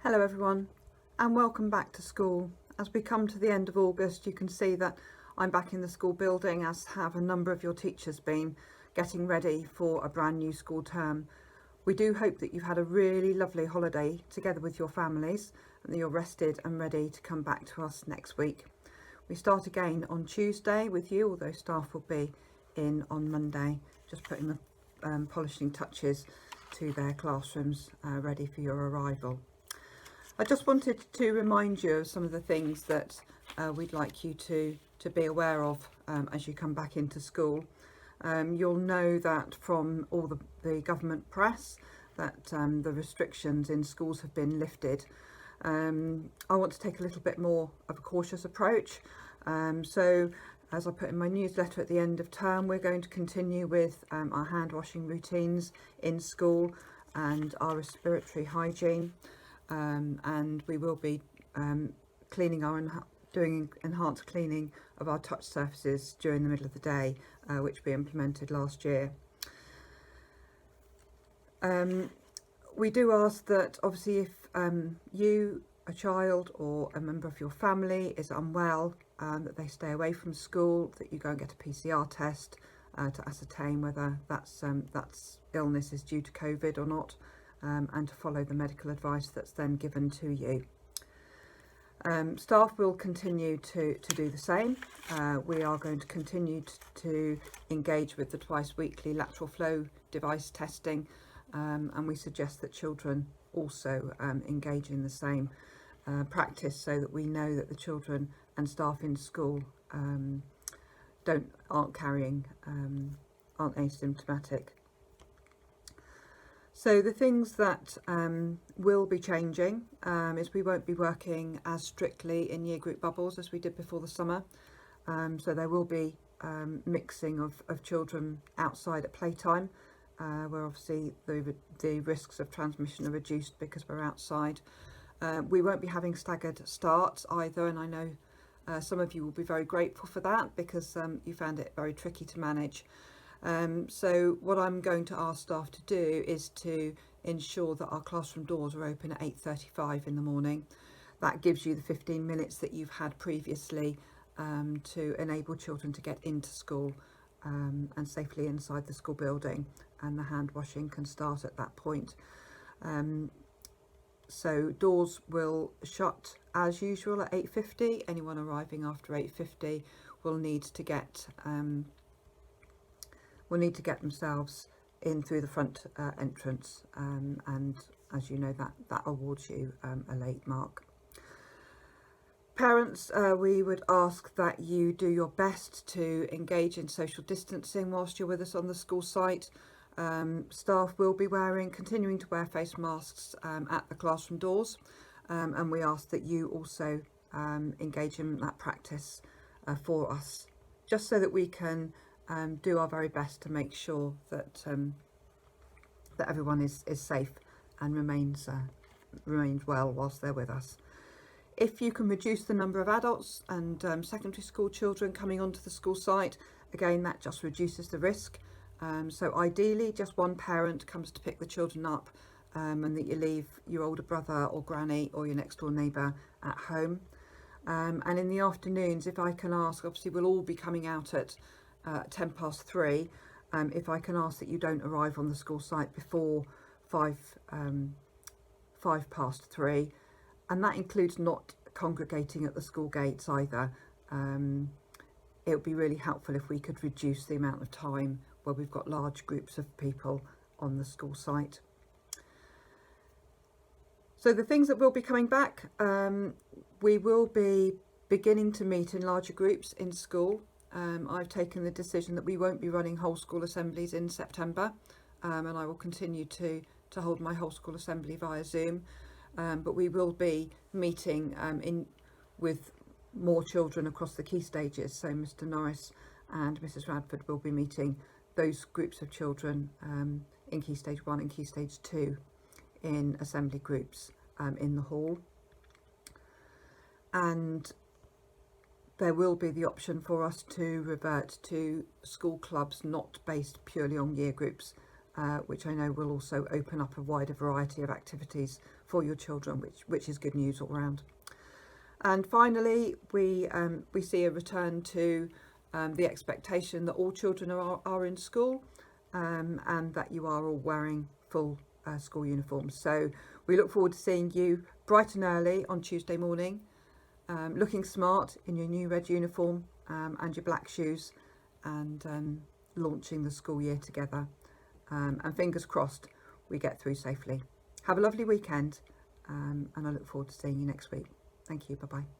Hello everyone and welcome back to school. As we come to the end of August, you can see that I'm back in the school building, as have a number of your teachers been, getting ready for a brand new school term. We do hope that you've had a really lovely holiday together with your families and that you're rested and ready to come back to us next week. We start again on Tuesday with you, although staff will be in on Monday, just putting the polishing touches to their classrooms ready for your arrival. I just wanted to remind you of some of the things that we'd like you to be aware of as you come back into school. You'll know that from all the government press that the restrictions in schools have been lifted. I want to take a little bit more of a cautious approach. So as I put in my newsletter at the end of term, we're going to continue with our hand washing routines in school and our respiratory hygiene. And we will be doing enhanced cleaning of our touch surfaces during the middle of the day, which we implemented last year. We do ask that obviously if you, a child or a member of your family is unwell, that they stay away from school, that you go and get a PCR test to ascertain whether that's illness is due to COVID or not. And to follow the medical advice that's then given to you. Staff will continue to do the same. We are going to continue to engage with the twice weekly lateral flow device testing, and we suggest that children also engage in the same practice so that we know that the children and staff in school aren't asymptomatic. So the things that will be changing is we won't be working as strictly in year group bubbles as we did before the summer. So there will be mixing of children outside at playtime, where obviously the risks of transmission are reduced because we're outside. We won't be having staggered starts either, and I know some of you will be very grateful for that because you found it very tricky to manage. So what I'm going to ask staff to do is to ensure that our classroom doors are open at 8:35 in the morning. That gives you the 15 minutes that you've had previously to enable children to get into school and safely inside the school building, and the hand washing can start at that point. So doors will shut as usual at 8:50. Anyone arriving after 8:50 will need to get themselves in through the front entrance, and as you know, that awards you a late mark. Parents, we would ask that you do your best to engage in social distancing whilst you're with us on the school site. Staff will be continuing to wear face masks at the classroom doors, and we ask that you also engage in that practice for us, just so that we can do our very best to make sure that that everyone is safe and remains well whilst they're with us. If you can reduce the number of adults and secondary school children coming onto the school site, again that just reduces the risk. So ideally just one parent comes to pick the children up, and that you leave your older brother or granny or your next door neighbour at home. And in the afternoons, if I can ask, obviously we'll all be coming out at 3:10. If I can ask that you don't arrive on the school site before 3:05, and that includes not congregating at the school gates either. It would be really helpful if we could reduce the amount of time where we've got large groups of people on the school site. So the things that will be coming back, we will be beginning to meet in larger groups in school. I've taken the decision that we won't be running whole school assemblies in September, and I will continue to hold my whole school assembly via Zoom, but we will be meeting with more children across the key stages. So Mr. Norris and Mrs. Radford will be meeting those groups of children in Key Stage 1 and Key Stage 2 in assembly groups in the hall. And there will be the option for us to revert to school clubs not based purely on year groups, which I know will also open up a wider variety of activities for your children, which is good news all round. And finally, we see a return to the expectation that all children are in school, and that you are all wearing full school uniforms. So we look forward to seeing you bright and early on Tuesday morning, looking smart in your new red uniform and your black shoes, and launching the school year together. And fingers crossed we get through safely. Have a lovely weekend, and I look forward to seeing you next week. Thank you. Bye-bye.